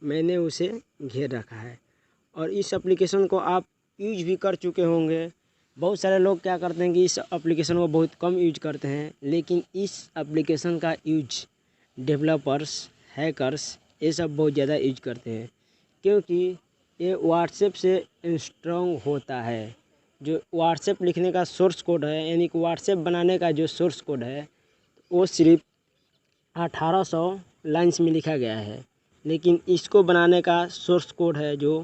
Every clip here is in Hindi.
मैंने उसे घेर रखा है। और इस एप्लीकेशन को आप यूज भी कर चुके होंगे। बहुत सारे लोग क्या करते हैं कि इस एप्लीकेशन को बहुत कम यूज करते हैं, लेकिन इस एप्लीकेशन का यूज डेवलपर्स, हैकर्स ये सब बहुत ज़्यादा यूज करते हैं, क्योंकि ये व्हाट्सएप से इंस्टॉल होता है। जो व्हाट्सएप लिखने का सोर्स कोड है, यानी कि व्हाट्सएप बनाने का जो सोर्स कोड है, वो सिर्फ 1800 लाइन्स में लिखा गया है, लेकिन इसको बनाने का सोर्स कोड है जो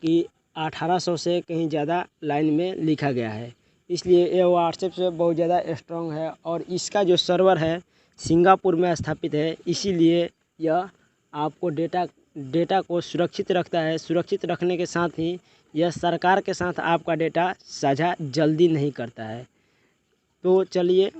कि 1800 से कहीं ज़्यादा लाइन में लिखा गया है। इसलिए ये व्हाट्सएप से बहुत ज़्यादा स्ट्रॉन्ग है और इसका जो सर्वर है सिंगापुर में स्थापित है। इसीलिए यह आपको डेटा को सुरक्षित रखता है। सुरक्षित रखने के साथ ही यह सरकार के साथ आपका डेटा साझा जल्दी नहीं करता है। तो चलिए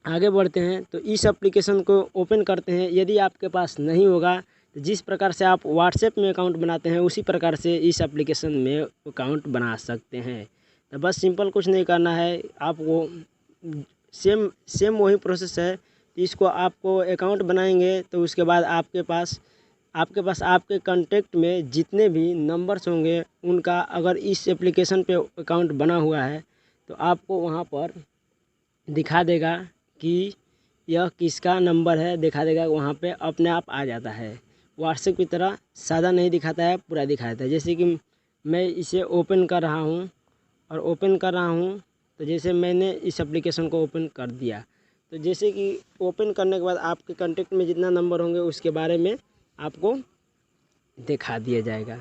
आगे बढ़ते हैं। तो इस एप्लीकेशन को ओपन करते हैं। यदि आपके पास नहीं होगा तो जिस प्रकार से आप व्हाट्सएप में अकाउंट बनाते हैं उसी प्रकार से इस एप्लीकेशन में अकाउंट बना सकते हैं। तो बस सिंपल कुछ नहीं करना है आपको, सेम वही प्रोसेस है। इसको आपको अकाउंट बनाएंगे तो उसके बाद आपके पास आपके कॉन्टैक्ट में जितने भी नंबर्स होंगे उनका, अगर इस एप्लीकेशन पे अकाउंट बना हुआ है तो आपको वहाँ पर दिखा देगा कि यह किसका नंबर है, दिखा देगा। वहाँ पे अपने आप आ जाता है। व्हाट्सएप की तरह सादा नहीं दिखाता है, पूरा दिखाता है। जैसे कि मैं इसे ओपन कर रहा हूँ तो जैसे मैंने इस एप्लीकेशन को ओपन कर दिया, तो जैसे कि ओपन करने के बाद आपके कॉन्टैक्ट में जितना नंबर होंगे उसके बारे में आपको दिखा दिया जाएगा।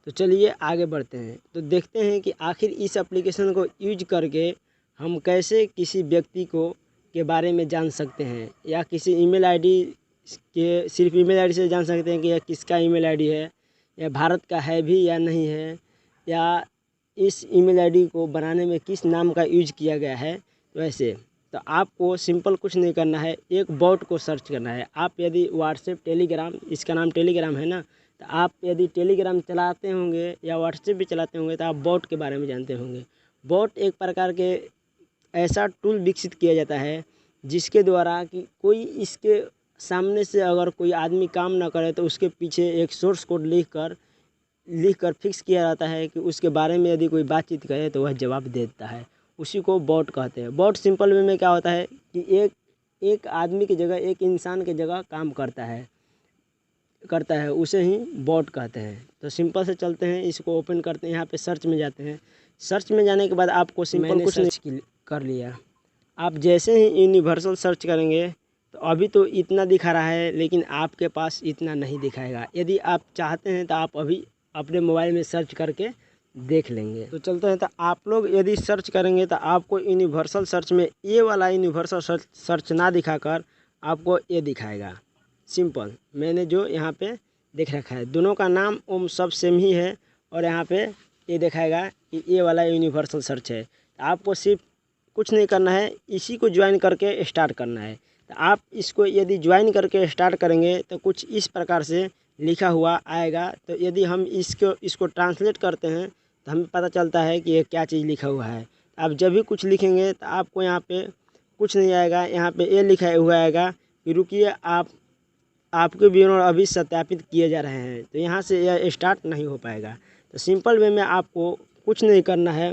तो चलिए आगे बढ़ते हैं। तो देखते हैं कि आखिर इस एप्लीकेशन को यूज करके हम कैसे किसी व्यक्ति के बारे में जान सकते हैं, या किसी ईमेल आईडी के सिर्फ ईमेल आईडी से जान सकते हैं कि यह किसका ईमेल आईडी है, या भारत का है भी या नहीं है, या इस ईमेल आईडी को बनाने में किस नाम का यूज किया गया है। तो ऐसे तो आपको सिंपल कुछ नहीं करना है, एक बॉट को सर्च करना है। आप यदि व्हाट्सएप, टेलीग्राम, इसका नाम टेलीग्राम है ना, तो आप यदि टेलीग्राम चलाते होंगे या व्हाट्सएप भी चलाते होंगे तो आप बॉट के बारे में जानते होंगे। बॉट एक प्रकार के ऐसा टूल विकसित किया जाता है जिसके द्वारा कि कोई इसके सामने से अगर कोई आदमी काम ना करे तो उसके पीछे एक सोर्स कोड लिख कर फिक्स किया जाता है कि उसके बारे में यदि कोई बातचीत करे तो वह जवाब दे देता है। उसी को बॉट कहते हैं। बॉट सिंपल वे में क्या होता है कि एक आदमी की जगह, एक इंसान की जगह काम करता है, उसे ही बॉट कहते हैं। तो सिंपल से चलते हैं, इसको ओपन करते हैं, यहाँ पे सर्च में जाते हैं। सर्च में जाने के बाद आपको सिंपल कुछ नहीं कर लिया। आप जैसे ही यूनिवर्सल सर्च करेंगे तो अभी तो इतना दिखा रहा है, लेकिन आपके पास इतना नहीं दिखाएगा। यदि आप चाहते हैं तो आप अभी अपने मोबाइल में सर्च करके देख लेंगे। तो चलते हैं। तो आप लोग यदि सर्च करेंगे तो आपको यूनिवर्सल सर्च में ये वाला यूनिवर्सल सर्च ना दिखाकर आपको ये दिखाएगा। सिंपल मैंने जो यहाँ पे देख रखा है, दोनों का नाम ओम सब सेम ही है, और यहाँ पे ये दिखाएगा कि ये वाला यूनिवर्सल सर्च है। आपको सिर्फ कुछ नहीं करना है, इसी को ज्वाइन करके स्टार्ट करना है। तो आप इसको यदि ज्वाइन करके स्टार्ट करेंगे तो कुछ इस प्रकार से लिखा हुआ आएगा। तो यदि हम इसको ट्रांसलेट करते हैं तो हमें पता चलता है कि ये क्या चीज़ लिखा हुआ है। आप जब भी कुछ लिखेंगे तो आपको यहाँ पे कुछ नहीं आएगा, यहाँ पे ये लिखा हुआ आएगा कि रुकिए, आपके विवरण अभी सत्यापित किए जा रहे हैं। तो यहाँ से यह स्टार्ट नहीं हो पाएगा। तो सिंपल वे में आपको कुछ नहीं करना है,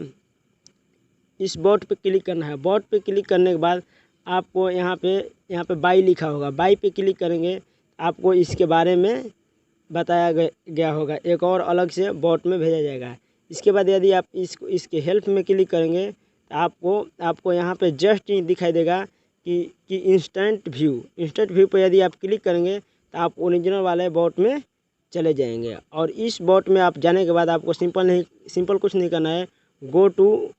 इस बॉट पे क्लिक करना है। बॉट पे क्लिक करने के बाद आपको यहाँ पे बाई लिखा होगा, बाई पे क्लिक करेंगे आपको इसके बारे में बताया गया होगा, एक और अलग से बॉट में भेजा जाएगा। इसके बाद यदि आप इसके हेल्प में क्लिक करेंगे तो आपको यहाँ पे जस्ट दिखाई देगा कि इंस्टेंट व्यू पे यदि आप क्लिक करेंगे तो आप ओरिजिनल वाले बॉट में चले जाएंगे। और इस बॉट में आप जाने के बाद आपको सिंपल कुछ नहीं करना है, गो टू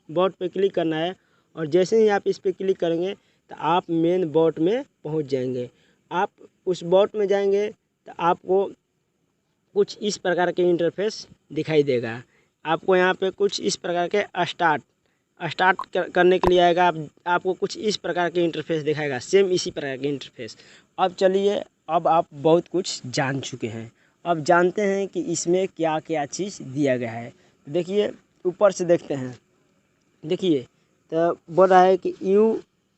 बॉट पे क्लिक करना है। और जैसे ही आप इस पे क्लिक करेंगे तो आप मेन बॉट में पहुंच जाएंगे। आप उस बॉट में जाएंगे तो आपको कुछ इस प्रकार के इंटरफेस दिखाई देगा। आपको यहाँ पे कुछ इस प्रकार के स्टार्ट करने के लिए आएगा। आपको कुछ इस प्रकार के इंटरफेस दिखाएगा, सेम इसी प्रकार के इंटरफेस। अब चलिए, अब आप बहुत कुछ जान चुके हैं, अब जानते हैं कि इसमें क्या क्या चीज़ दिया गया है। देखिए ऊपर से देखते हैं, देखिए तो बोल रहा है कि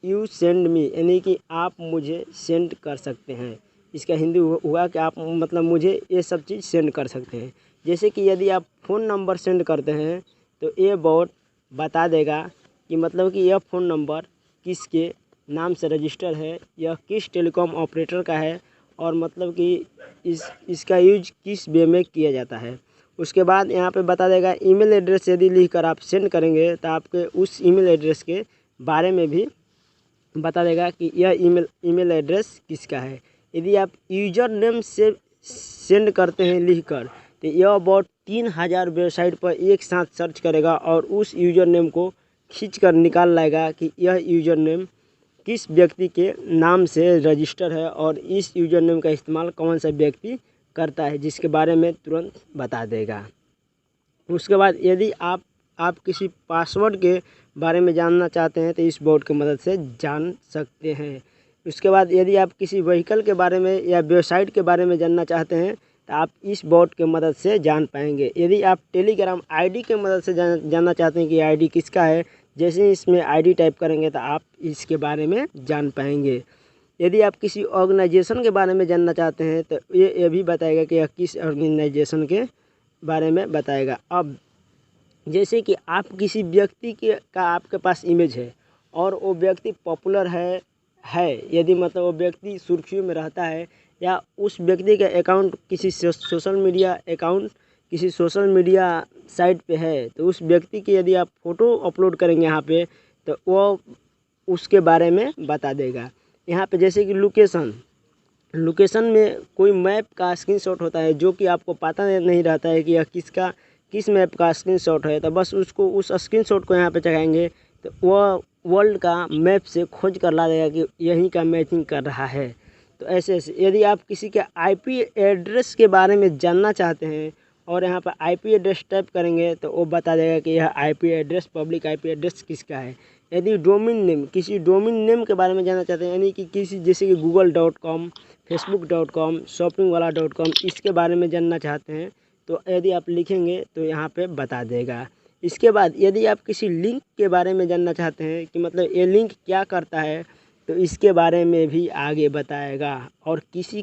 यू सेंड मी, यानी कि आप मुझे सेंड कर सकते हैं। इसका हिंदी हुआ कि आप मतलब मुझे ये सब चीज़ सेंड कर सकते हैं। जैसे कि यदि आप फ़ोन नंबर सेंड करते हैं तो ये बॉट बता देगा कि मतलब कि यह फ़ोन नंबर किसके नाम से रजिस्टर है, यह किस टेलीकॉम ऑपरेटर का है और मतलब कि इसका यूज किस वे में किया जाता है। उसके बाद यहाँ पे बता देगा ईमेल एड्रेस यदि लिखकर आप सेंड करेंगे तो आपके उस ईमेल एड्रेस के बारे में भी बता देगा कि यह ईमेल एड्रेस किसका है। यदि आप यूजर नेम से सेंड करते हैं लिखकर तो यह बॉट 3000 वेबसाइट पर एक साथ सर्च करेगा और उस यूजर नेम को खींचकर निकाल लाएगा कि यह यूजर नेम किस व्यक्ति के नाम से रजिस्टर है और इस यूजर नेम का इस्तेमाल कौन सा व्यक्ति करता है, जिसके बारे में तुरंत बता देगा। उसके बाद यदि आप किसी पासवर्ड के बारे में जानना चाहते हैं तो इस बोर्ड की मदद से जान सकते हैं। उसके बाद यदि आप किसी व्हीकल के बारे में या वेबसाइट के बारे में जानना चाहते हैं तो आप इस बोर्ड की मदद से जान पाएंगे। यदि आप टेलीग्राम आईडी की मदद से जानना चाहते हैं कि आईडी किसका है, जैसे ही इसमें आईडी टाइप करेंगे तो आप इसके बारे में जान पाएंगे। यदि आप किसी ऑर्गेनाइजेशन के बारे में जानना चाहते हैं तो ये भी बताएगा कि यह किस ऑर्गेनाइजेशन के बारे में बताएगा। अब जैसे कि आप किसी व्यक्ति का आपके पास इमेज है और वो व्यक्ति पॉपुलर है यदि मतलब वो व्यक्ति सुर्खियों में रहता है या उस व्यक्ति का अकाउंट किसी सोशल मीडिया साइट पे है तो उस व्यक्ति की यदि आप फ़ोटो अपलोड करेंगे यहाँ पे तो वो उसके बारे में बता देगा। यहाँ पे जैसे कि लोकेशन में कोई मैप का स्क्रीनशॉट होता है जो कि आपको पता नहीं रहता है कि यह किस मैप का स्क्रीनशॉट है, तो बस उस स्क्रीनशॉट को यहाँ पे चढ़ाएंगे तो वह वर्ल्ड का मैप से खोज कर ला देगा कि यहीं का मैचिंग कर रहा है। तो ऐसे यदि आप किसी के आईपी एड्रेस के बारे में जानना चाहते हैं और यहाँ पर आईपी एड्रेस टाइप करेंगे तो वो बता देगा कि यह IP address public IP address किसका है। यदि किसी डोमेन नेम के बारे में जानना चाहते हैं यानी कि किसी जैसे कि google.com, facebook.com, shoppingwala.com इसके बारे में जानना चाहते हैं तो यदि आप लिखेंगे तो यहाँ पे बता देगा। इसके बाद यदि आप किसी लिंक के बारे में जानना चाहते हैं कि मतलब ये लिंक क्या करता है तो इसके बारे में भी आगे बताएगा। और किसी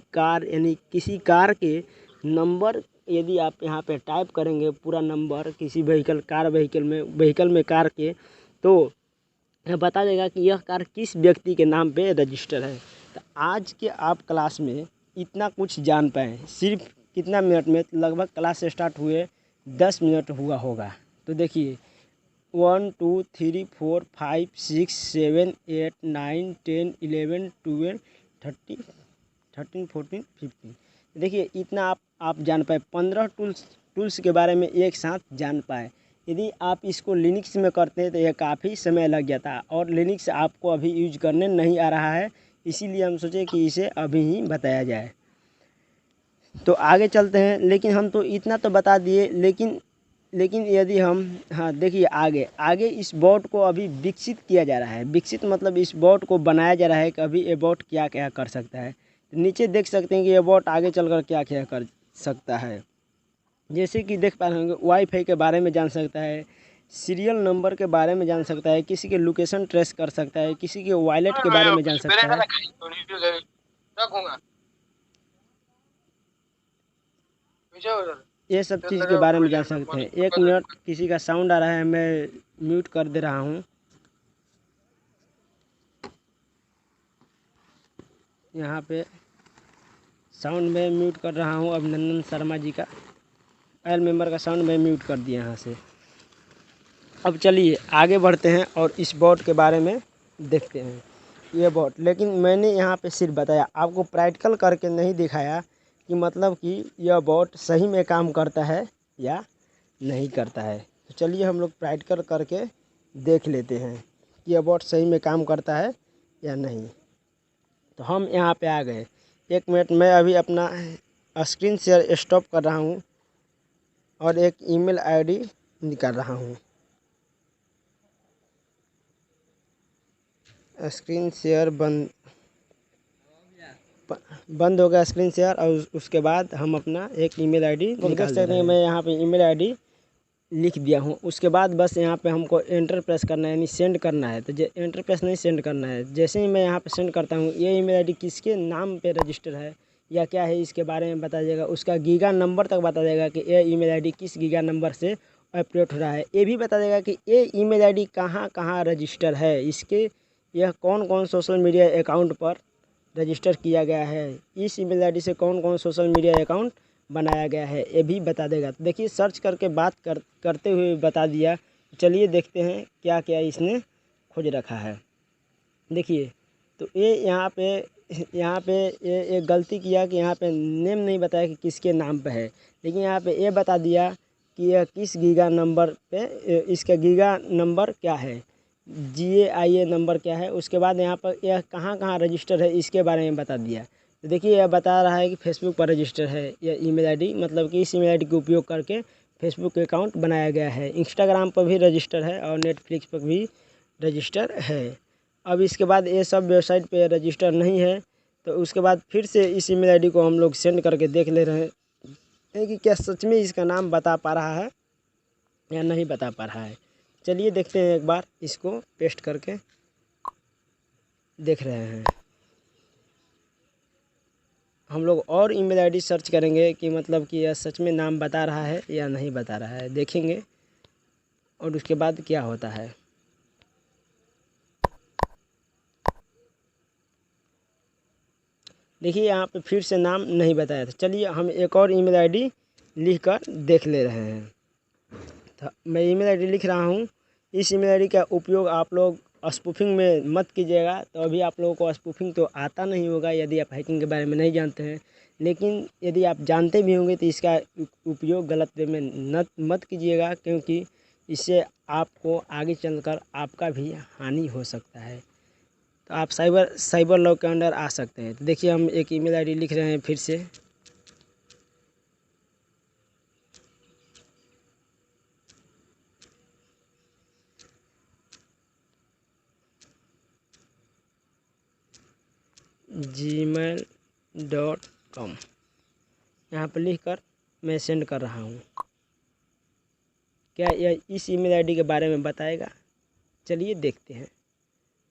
कार के नंबर यदि आप यहाँ पे टाइप करेंगे पूरा नंबर किसी व्हीकल में कार के तो यह बता देगा कि यह कार किस व्यक्ति के नाम पे रजिस्टर है। तो आज के आप क्लास में इतना कुछ जान पाए, सिर्फ कितना मिनट में, लगभग क्लास स्टार्ट हुए 10 मिनट हुआ होगा। तो देखिए 1 2 3 4 5 6 7 8 9 10 11 12 13 14 15 देखिए इतना आप जान पाए। 15 टूल्स के बारे में एक साथ जान पाए। यदि आप इसको लिनक्स में करते हैं तो यह काफ़ी समय लग जाता है और लिनक्स आपको अभी यूज करने नहीं आ रहा है, इसीलिए हम सोचे कि इसे अभी ही बताया जाए। तो आगे चलते हैं, लेकिन हम तो इतना तो बता दिए, लेकिन यदि हम देखिए आगे इस बॉट को अभी विकसित किया जा रहा है। विकसित मतलब इस बॉट को बनाया जा रहा है कि अभी ये बॉट क्या क्या कर सकता है। नीचे देख सकते हैं कि ये बॉट आगे चलकर क्या क्या कर सकता है। जैसे कि देख पा रहे होंगे वाईफाई के बारे में जान सकता है, सीरियल नंबर के बारे में जान सकता है, किसी के लोकेशन ट्रेस कर सकता है, किसी के वॉलेट के बारे में जान सकता है। ये सब चीज़ के बारे में जान सकते हैं। 1 मिनट, किसी का साउंड आ रहा है, मैं म्यूट कर दे रहा हूँ। यहाँ पे साउंड में म्यूट कर रहा हूँ। अभिनंदन शर्मा जी का एल मेंबर का साउंड में म्यूट कर दिया यहाँ से। अब चलिए आगे बढ़ते हैं और इस बॉट के बारे में देखते हैं। ये बॉट, लेकिन मैंने यहाँ पे सिर्फ बताया, आपको प्रैक्टिकल करके नहीं दिखाया कि मतलब कि यह बॉट सही में काम करता है या नहीं करता है। तो चलिए हम लोग प्रैक्टिकल करके देख लेते हैं कि यह बॉट सही में काम करता है या नहीं। तो हम यहाँ पे आ गए। 1 मिनट, मैं अभी अपना स्क्रीन शेयर स्टॉप कर रहा हूँ और एक ईमेल आईडी निकाल रहा हूँ। स्क्रीन शेयर बंद हो गया स्क्रीन शेयर। और उसके बाद हम अपना एक ईमेल आईडी निकाल सकते हैं। मैं यहाँ पे ईमेल आईडी लिख दिया हूँ। उसके बाद बस यहाँ पे हमको एंटर प्रेस करना है, यानी सेंड करना है। तो एंटर प्रेस नहीं, सेंड करना है। जैसे ही मैं यहाँ पे सेंड करता हूँ, ये ईमेल आईडी किसके नाम पे रजिस्टर है या क्या है इसके बारे में बता देगा। उसका गीगा नंबर तक बता देगा कि ये ईमेल आईडी किस गीगा नंबर से ऑपरेट हो रहा है। ये भी बता देगा कि ये ईमेल आईडी कहाँ कहाँ रजिस्टर है, इसके यह कौन कौन सोशल मीडिया अकाउंट पर रजिस्टर किया गया है, इस ईमेल आईडी से कौन कौन सोशल मीडिया अकाउंट बनाया गया है, ये भी बता देगा। तो देखिए सर्च करके बात करते हुए बता दिया। चलिए देखते हैं क्या क्या इसने खोज रखा है। देखिए तो ये यहाँ पे ये एक गलती किया कि यहाँ पे नेम नहीं बताया कि किसके नाम पे है, लेकिन यहाँ पे ये बता दिया कि यह किस गीगा नंबर पे, इसका गीगा नंबर क्या है, GAIA नंबर क्या है। उसके बाद यहाँ पर यह कहाँ कहाँ रजिस्टर है इसके बारे में बता दिया। तो देखिए यह बता रहा है कि फेसबुक पर रजिस्टर है यह ईमेल आईडी, मतलब कि इस ईमेल आईडी का उपयोग करके फेसबुक अकाउंट बनाया गया है। इंस्टाग्राम पर भी रजिस्टर है और नेटफ्लिक्स पर भी रजिस्टर है। अब इसके बाद ये सब वेबसाइट पे रजिस्टर नहीं है, तो उसके बाद फिर से इस ईमेल आईडी को हम लोग सेंड करके देख ले रहे हैं कि क्या सच में इसका नाम बता पा रहा है या नहीं बता पा रहा है। चलिए देखते हैं, एक बार इसको पेस्ट करके देख रहे हैं। हम लोग और ईमेल आईडी सर्च करेंगे कि मतलब कि यह सच में नाम बता रहा है या नहीं बता रहा है, देखेंगे और उसके बाद क्या होता है। देखिए यहाँ पे फिर से नाम नहीं बताया था। चलिए हम एक और ईमेल आईडी लिख कर देख ले रहे हैं। तो मैं ईमेल आईडी लिख रहा हूँ। इस ईमेल आईडी का उपयोग आप लोग स्पूफिंग में मत कीजिएगा। तो अभी आप लोगों को स्पूफिंग तो आता नहीं होगा यदि आप हैकिंग के बारे में नहीं जानते हैं, लेकिन यदि आप जानते भी होंगे तो इसका उपयोग गलत वे में मत कीजिएगा, क्योंकि इससे आपको आगे चलकर आपका भी हानि हो सकता है। तो आप साइबर लॉ के अंडर आ सकते हैं। तो देखिए हम एक ईमेल आईडी लिख रहे हैं फिर से। gmail.com यहाँ पर लिख कर मैं सेंड कर रहा हूँ। क्या यह इस ईमेल आईडी के बारे में बताएगा? चलिए देखते हैं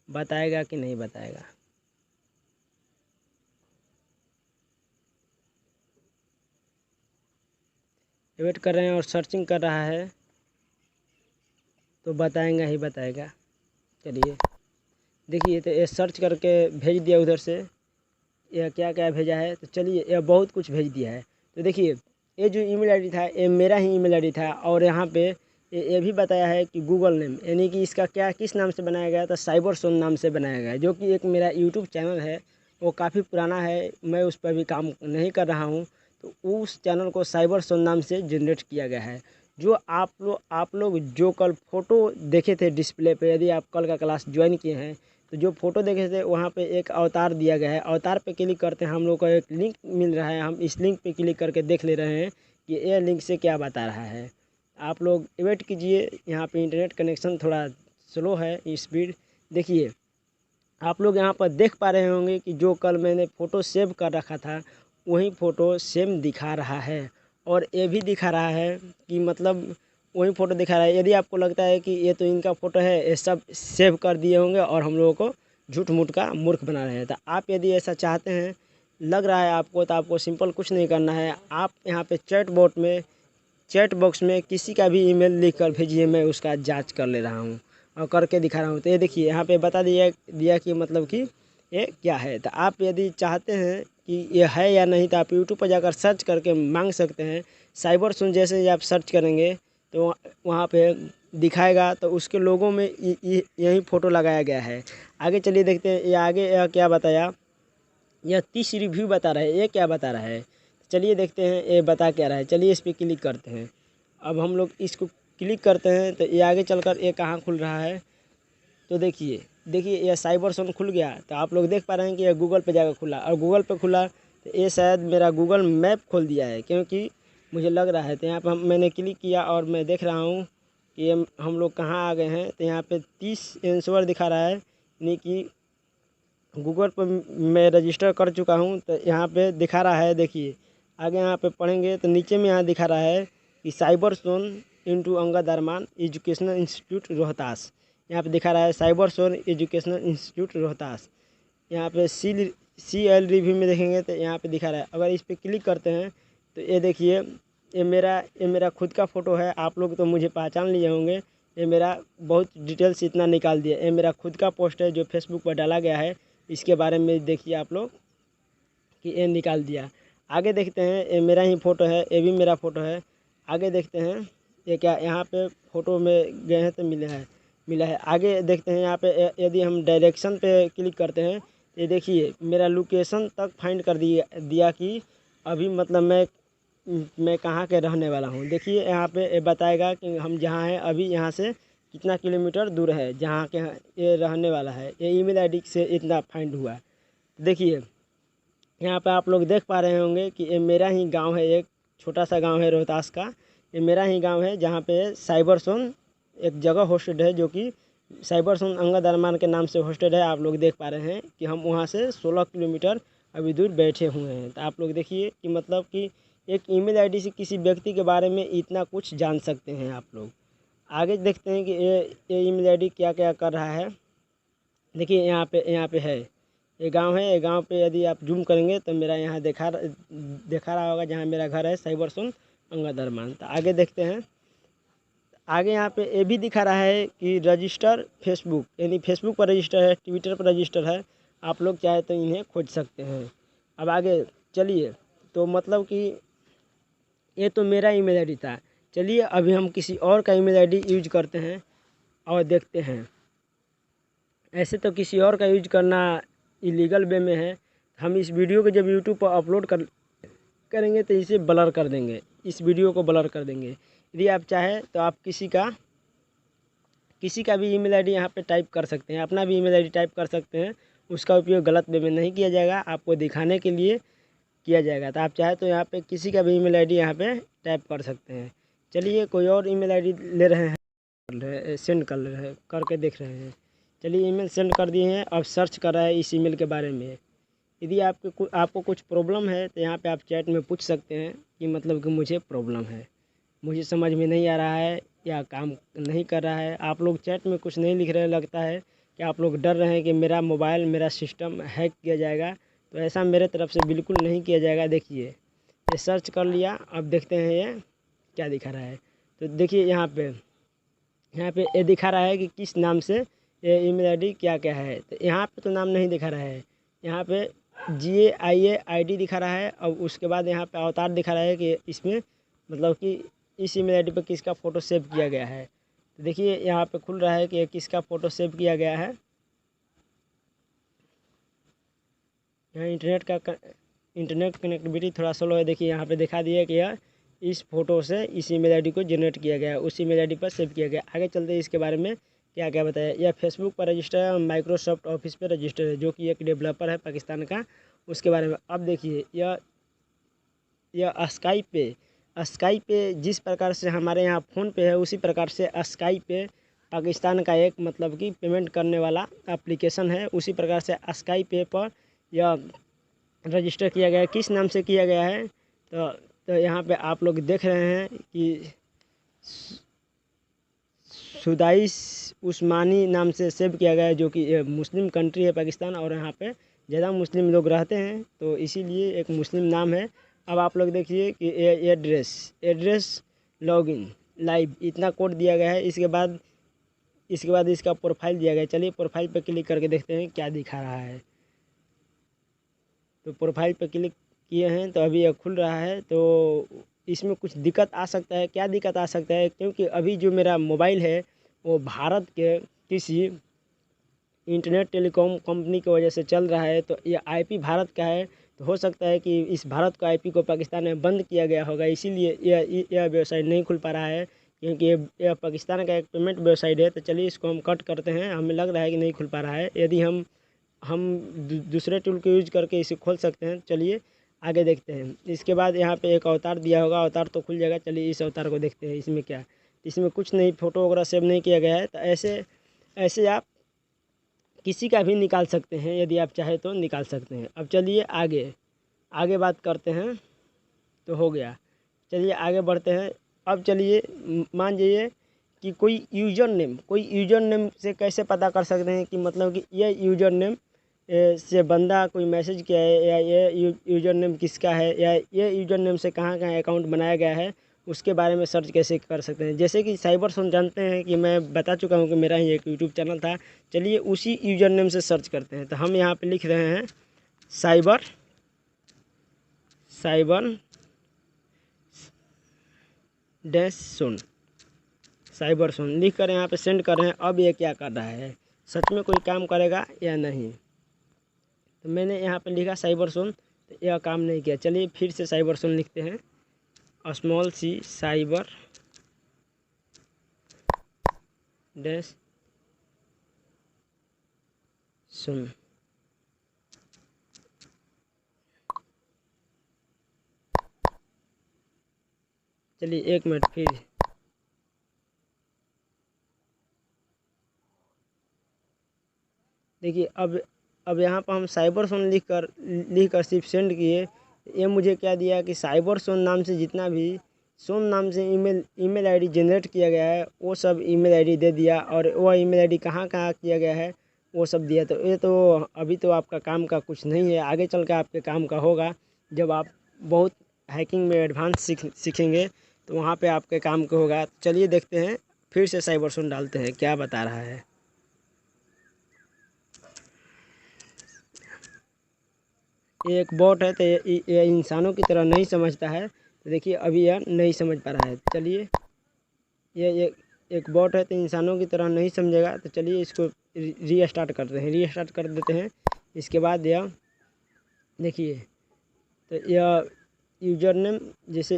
बताएगा कि नहीं बताएगा। वेट कर रहे हैं और सर्चिंग कर रहा है, तो बताएगा ही बताएगा। चलिए देखिए, तो ये सर्च करके भेज दिया उधर से। यह क्या क्या भेजा है, तो चलिए यह बहुत कुछ भेज दिया है। तो देखिए ये जो ईमेल आईडी था ये मेरा ही ईमेल आईडी था, और यहाँ पे ये भी बताया है कि गूगल नेम, यानी कि इसका क्या किस नाम से बनाया गया था, साइबर सोन नाम से बनाया गया है, जो कि एक मेरा यूट्यूब चैनल है वो काफ़ी पुराना है, मैं उस पर भी काम नहीं कर रहा हूँ। तो उस चैनल को साइबर सोन नाम से जनरेट किया गया है। जो आप लोग जो कल फ़ोटो देखे थे डिस्प्ले पे, यदि आप कल का क्लास ज्वाइन किए हैं तो जो फ़ोटो देखे थे वहाँ पे एक अवतार दिया गया है। अवतार पे क्लिक करते हैं, हम लोग को एक लिंक मिल रहा है। हम इस लिंक पे क्लिक करके देख ले रहे हैं कि ये लिंक से क्या बता रहा है। आप लोग वेट कीजिए, यहाँ पे इंटरनेट कनेक्शन थोड़ा स्लो है स्पीड। देखिए आप लोग यहाँ पर देख पा रहे होंगे कि जो कल मैंने फ़ोटो सेव कर रखा था वही फ़ोटो सेम दिखा रहा है, और ये भी दिखा रहा है कि मतलब वही फ़ोटो दिखा रहा है। यदि आपको लगता है कि ये तो इनका फ़ोटो है, ये सब सेव कर दिए होंगे और हम लोगों को झूठ मूठ का मूर्ख बना रहे हैं, तो आप यदि ऐसा चाहते हैं, लग रहा है आपको, तो आपको सिंपल कुछ नहीं करना है। आप यहाँ पे चैट बॉक्स में किसी का भी ईमेल लिख कर भेजिए, मैं उसका जांच कर ले रहा हूँ और करके दिखा रहा हूँ। तो ये देखिए यहाँ पे बता दिया कि मतलब कि ये क्या है। तो आप यदि चाहते हैं कि ये है या नहीं, तो आप यूट्यूब पर जाकर सर्च करके मांग सकते हैं। साइबर सुन जैसे ही आप सर्च करेंगे तो वहाँ पे दिखाएगा, तो उसके लोगों में यही फ़ोटो लगाया गया है। आगे चलिए देखते हैं ये आगे यह क्या बताया। यह 30 रिव्यू बता रहा है, ये क्या बता रहा है, चलिए देखते हैं ये बता क्या रहा है। चलिए इस पर क्लिक करते हैं। अब हम लोग इसको क्लिक करते हैं तो ये आगे चलकर ये कहाँ खुल रहा है, तो देखिए ये साइबर सोन खुल गया। तो आप लोग देख पा रहे हैं कि यह गूगल पे जाकर खुला, और गूगल पे खुला तो ये शायद मेरा गूगल मैप खोल दिया है, क्योंकि मुझे लग रहा है। तो यहाँ पर मैंने क्लिक किया और मैं देख रहा हूँ कि हम लोग कहाँ आ गए हैं। तो यहाँ पे 30 आंसर दिखा रहा है, यानी कि गूगल पर मैं रजिस्टर कर चुका हूँ। तो यहाँ पे दिखा रहा है, देखिए आगे यहाँ पे पढ़ेंगे तो नीचे में यहाँ दिखा रहा है कि साइबर सोन इंटू अंगद अरमान एजुकेशनल इंस्टीट्यूट रोहतास। यहाँ पे दिखा रहा है साइबर सोन एजुकेशनल इंस्टीट्यूट रोहतास। यहाँ पे सील CL रिव्यू में देखेंगे तो यहाँ पे दिखा रहा है। अगर इस पर क्लिक करते हैं तो ये देखिए, ये मेरा खुद का फ़ोटो है। आप लोग तो मुझे पहचान लिए होंगे। ये मेरा बहुत डिटेल्स इतना निकाल दिया। ये मेरा खुद का पोस्ट है जो फेसबुक पर डाला गया है। इसके बारे में देखिए आप लोग कि ये निकाल दिया। आगे देखते हैं, ये मेरा ही फ़ोटो है, ये भी मेरा फ़ोटो है। आगे देखते हैं ये क्या, यहाँ पे फ़ोटो में गए हैं तो मिला है। आगे देखते हैं यहाँ पे यदि हम डायरेक्शन पे क्लिक करते हैं, ये देखिए मेरा लोकेशन तक फाइंड कर दिया कि अभी मतलब मैं कहाँ के रहने वाला हूँ। देखिए यहाँ पे ये बताएगा कि हम जहाँ हैं अभी यहाँ से कितना किलोमीटर दूर है जहाँ के ये रहने वाला है। ये ईमेल आईडी से इतना फाइंड हुआ। देखिए यहाँ पे आप लोग देख पा रहे होंगे कि ये मेरा ही गांव है। एक छोटा सा गांव है रोहतास का। ये मेरा ही गांव है जहाँ पे साइबर जोन एक जगह होस्टेड है, जो कि साइबर जोन अंगद अरमान के नाम से होस्टेड है। आप लोग देख पा रहे हैं कि हम वहाँ से 16 किलोमीटर अभी दूर बैठे हुए हैं। तो आप लोग देखिए कि मतलब कि एक ईमेल आईडी से किसी व्यक्ति के बारे में इतना कुछ जान सकते हैं आप लोग। आगे देखते हैं कि ये ईमेल आईडी क्या क्या कर रहा है। देखिए यहाँ पे है, ये गांव है। ये गांव पे यदि आप जूम करेंगे तो मेरा यहाँ देखा रहा होगा जहाँ मेरा घर है, साइबर जोन अंगद अरमान। तो आगे देखते हैं। आगे यहाँ पे ये भी दिखा रहा है कि रजिस्टर फेसबुक, यानी फेसबुक पर रजिस्टर है, ट्विटर पर रजिस्टर है। आप लोग चाहे तो इन्हें खोज सकते हैं। अब आगे चलिए, तो मतलब कि ये तो मेरा ईमेल आईडी था। चलिए अभी हम किसी और का ईमेल आईडी यूज करते हैं और देखते हैं। ऐसे तो किसी और का यूज करना इलीगल वे में है। हम इस वीडियो को जब यूट्यूब पर अपलोड करेंगे तो इसे ब्लर कर देंगे, इस वीडियो को ब्लर कर देंगे। यदि आप चाहें तो आप किसी का भी ईमेल आईडी यहाँ पे टाइप कर सकते हैं, अपना भी ईमेल आईडी टाइप कर सकते हैं। उसका उपयोग गलत वे में नहीं किया जाएगा, आपको दिखाने के लिए किया जाएगा। तो आप चाहे तो यहाँ पे किसी का भी ईमेल आईडी यहाँ पे टाइप कर सकते हैं। चलिए कोई और ईमेल आईडी ले रहे हैं, सेंड कर रहे हैं, करके देख रहे हैं। चलिए ईमेल सेंड कर दिए हैं। अब सर्च कर रहा है इस ईमेल के बारे में। यदि आपको कुछ प्रॉब्लम है तो यहाँ पे आप चैट में पूछ सकते हैं कि मतलब कि मुझे प्रॉब्लम है, मुझे समझ में नहीं आ रहा है या काम नहीं कर रहा है। आप लोग चैट में कुछ नहीं लिख रहे, लगता है कि आप लोग डर रहे हैं कि मेरा मोबाइल, मेरा सिस्टम हैक किया जाएगा। तो ऐसा मेरे तरफ से बिल्कुल नहीं किया जाएगा। देखिए ये सर्च कर लिया। अब देखते हैं ये क्या दिखा रहा है। तो देखिए यहाँ पे ये दिखा रहा है कि किस नाम से ये ईमेल आईडी क्या क्या है। तो यहाँ पे तो नाम नहीं दिखा रहा है, यहाँ पे GAIA ID दिखा रहा है। और उसके बाद यहाँ पे अवतार दिखा रहा है कि इसमें मतलब कि इस ईमेल आईडी पे किसका फ़ोटो सेव किया गया है। तो देखिए यहाँ पे खुल रहा है कि किसका फ़ोटो सेव किया गया है। यहाँ इंटरनेट कनेक्टिविटी थोड़ा स्लो है। देखिए यहाँ पे दिखा दिया कि यह इस फ़ोटो से इस ईमेल आईडी को जनरेट किया गया है, उस ईमेल आईडी पर सेव किया गया। आगे चलते हैं इसके बारे में क्या क्या बताया। यह फेसबुक पर रजिस्टर है, माइक्रोसॉफ्ट ऑफिस पर रजिस्टर है, जो कि एक डेवलपर है पाकिस्तान का, उसके बारे में। अब देखिए यह स्काइप पे जिस प्रकार से हमारे यहाँ फ़ोन पे है, उसी प्रकार से स्काइप पे पाकिस्तान का एक मतलब कि पेमेंट करने वाला एप्लीकेशन है। उसी प्रकार से स्काइप पे पर यह रजिस्टर किया गया है। किस नाम से किया गया है तो यहाँ पे आप लोग देख रहे हैं कि सुदाइस उस्मानी नाम से सेव किया गया है, जो कि मुस्लिम कंट्री है पाकिस्तान, और यहाँ पे ज़्यादा मुस्लिम लोग रहते हैं, तो इसीलिए एक मुस्लिम नाम है। अब आप लोग देखिए कि एड्रेस लॉगिन लाइव इतना कोड दिया गया है। इसके बाद इसका प्रोफाइल दिया गया है। चलिए प्रोफाइल पर क्लिक करके देखते हैं क्या दिखा रहा है। तो प्रोफाइल पर क्लिक किए हैं तो अभी यह खुल रहा है। तो इसमें कुछ दिक्कत आ सकता है। क्या दिक्कत आ सकता है, क्योंकि अभी जो मेरा मोबाइल है वो भारत के किसी इंटरनेट टेलीकॉम कंपनी की वजह से चल रहा है। तो ये IP भारत का है, तो हो सकता है कि इस भारत का IP को पाकिस्तान में बंद किया गया होगा, इसीलिए यह वेबसाइट नहीं खुल पा रहा है, क्योंकि यह पाकिस्तान का एक पेमेंट वेबसाइट है। तो चलिए इसको हम कट करते हैं। हमें लग रहा है कि नहीं खुल पा रहा है। यदि हम दूसरे टूल को यूज करके इसे खोल सकते हैं। चलिए आगे देखते हैं। इसके बाद यहाँ पे एक अवतार दिया होगा, अवतार तो खुल जाएगा। चलिए इस अवतार को देखते हैं, इसमें क्या। इसमें कुछ नहीं, फ़ोटो वगैरह सेव नहीं किया गया है। तो ऐसे आप किसी का भी निकाल सकते हैं, यदि आप चाहे तो निकाल सकते हैं। अब चलिए आगे बात करते हैं। तो हो गया, चलिए आगे बढ़ते हैं। अब चलिए मान जाइए कि कोई यूज़र नेम से कैसे पता कर सकते हैं कि मतलब कि यह यूज़र नेम से बंदा कोई मैसेज किया है, या ये यूज़र नेम किसका है, या ये यूज़र नेम से कहाँ कहाँ अकाउंट बनाया गया है, उसके बारे में सर्च कैसे कर सकते हैं। जैसे कि साइबर सोन जानते हैं कि मैं बता चुका हूँ कि मेरा ही एक यूट्यूब चैनल था। चलिए उसी यूज़र नेम से सर्च करते हैं। तो हम यहाँ पे लिख रहे हैं साइबर डैश सोन, साइबर सोन लिख कर यहाँ पे सेंड कर रहे हैं। अब ये क्या कर रहा है, सच में कोई काम करेगा या नहीं। तो मैंने यहाँ पे लिखा साइबर सोन, तो यह काम नहीं किया। चलिए फिर से साइबर सोन लिखते हैं, स्मॉल सी साइबर डैश सोन। चलिए 1 मिनट फिर। देखिए अब यहाँ पर हम साइबर सोन लिख कर सिर्फ सेंड किए। ये मुझे क्या दिया कि साइबर सोन नाम से जितना भी सोन नाम से ईमेल आईडी जनरेट किया गया है, वो सब ईमेल आईडी दे दिया। और वह ईमेल आईडी कहाँ कहाँ किया गया है वो सब दिया। तो ये तो अभी तो आपका काम का कुछ नहीं है, आगे चल के आपके काम का होगा। जब आप बहुत हैकिंग में एडवांस सीखेंगे तो वहाँ पे आपके काम का होगा। चलिए देखते हैं, फिर से साइबर सोन डालते हैं क्या बता रहा है। ये एक बॉट है, तो ये इंसानों की तरह नहीं समझता है। तो देखिए अभी यह नहीं समझ पा रहा है। चलिए ये एक बॉट है तो इंसानों की तरह नहीं समझेगा। तो चलिए इसको रीस्टार्ट करते हैं, रीस्टार्ट कर देते हैं। इसके बाद यह देखिए, तो यह यूज़र नेम, जैसे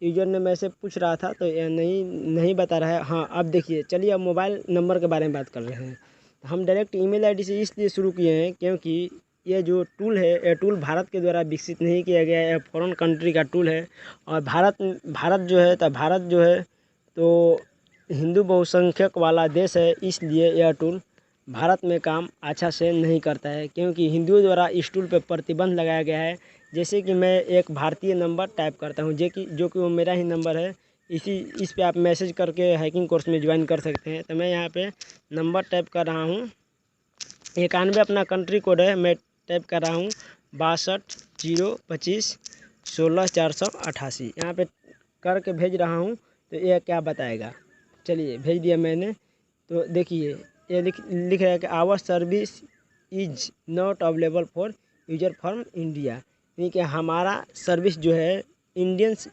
यूज़र नेम ऐसे पूछ रहा था तो यह नहीं बता रहा है। हाँ अब देखिए, चलिए अब मोबाइल नंबर के बारे में बात कर रहे हैं। हम डायरेक्ट ईमेल आईडी से इसलिए शुरू किए हैं क्योंकि ये जो टूल है, ये टूल भारत के द्वारा विकसित नहीं किया गया है, फॉरेन कंट्री का टूल है। और भारत जो है तो हिंदू बहुसंख्यक वाला देश है, इसलिए यह टूल भारत में काम अच्छा से नहीं करता है, क्योंकि हिंदुओं द्वारा इस टूल पर प्रतिबंध लगाया गया है। जैसे कि मैं एक भारतीय नंबर टाइप करता हूँ, जो कि वो मेरा ही नंबर है। इस पे आप मैसेज करके हैकिंग कोर्स में ज्वाइन कर सकते हैं। तो मैं यहाँ पे नंबर टाइप कर रहा हूँ, 91 अपना कंट्री कोड है। मैं टाइप कर रहा हूँ 62 025 16 488, यहाँ पे करके भेज रहा हूँ। तो यह क्या बताएगा, चलिए भेज दिया मैंने। तो देखिए ये लिख रहा है कि our service is not available for user from India, यानी कि हमारा सर्विस जो है इंडियंस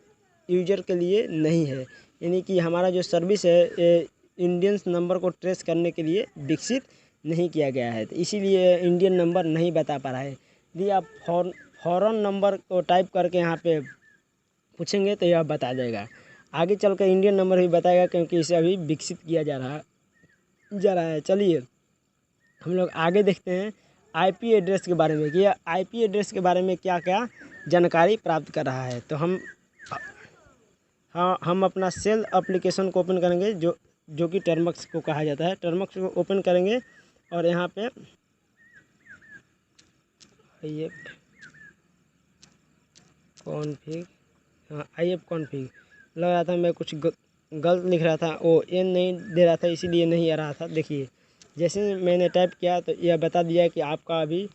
यूजर के लिए नहीं है। यानी कि हमारा जो सर्विस है ये इंडियंस नंबर को ट्रेस करने के लिए विकसित नहीं किया गया है, तो इसीलिए इंडियन नंबर नहीं बता पा रहा है। यदि आप फॉरेन नंबर को टाइप करके यहाँ पे पूछेंगे तो यह बता देगा। आगे चलकर इंडियन नंबर भी बताएगा, क्योंकि इसे अभी विकसित किया जा रहा है। चलिए हम लोग आगे देखते हैं आईपी एड्रेस के बारे में, कि आईपी एड्रेस के बारे में क्या क्या जानकारी प्राप्त कर रहा है। तो हम अपना सेल एप्लीकेशन को ओपन करेंगे, जो कि टर्मक्स को कहा जाता है। टर्मक्स को ओपन करेंगे और यहाँ पे आई एफ कॉन्फ़िग लग रहा था, मैं कुछ गलत लिख रहा था, वो एन नहीं दे रहा था, इसीलिए नहीं आ रहा था। देखिए जैसे मैंने टाइप किया तो यह बता दिया कि आपका अभी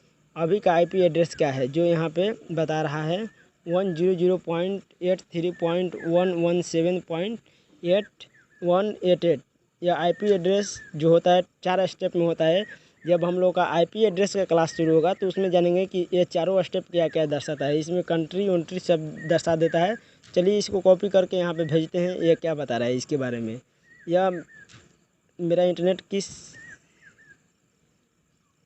का आईपी एड्रेस क्या है, जो यहाँ पे बता रहा है 100.83.117.8188। यह आईपी एड्रेस जो होता है 4 स्टेप में होता है। जब हम लोग का आईपी एड्रेस का क्लास शुरू होगा तो उसमें जानेंगे कि ये चारों स्टेप क्या क्या दर्शाता है। इसमें कंट्री वंट्री सब दर्शा देता है। चलिए इसको कॉपी करके यहाँ पे भेजते हैं, ये क्या बता रहा है इसके बारे में। या मेरा इंटरनेट किस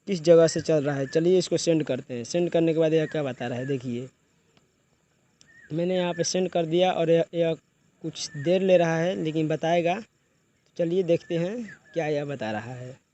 जगह से चल रहा है। चलिए इसको सेंड करते हैं। सेंड करने के बाद यह क्या बता रहा है, देखिए मैंने यहाँ पे सेंड कर दिया और यह कुछ देर ले रहा है लेकिन बताएगा। चलिए देखते हैं क्या यह बता रहा है।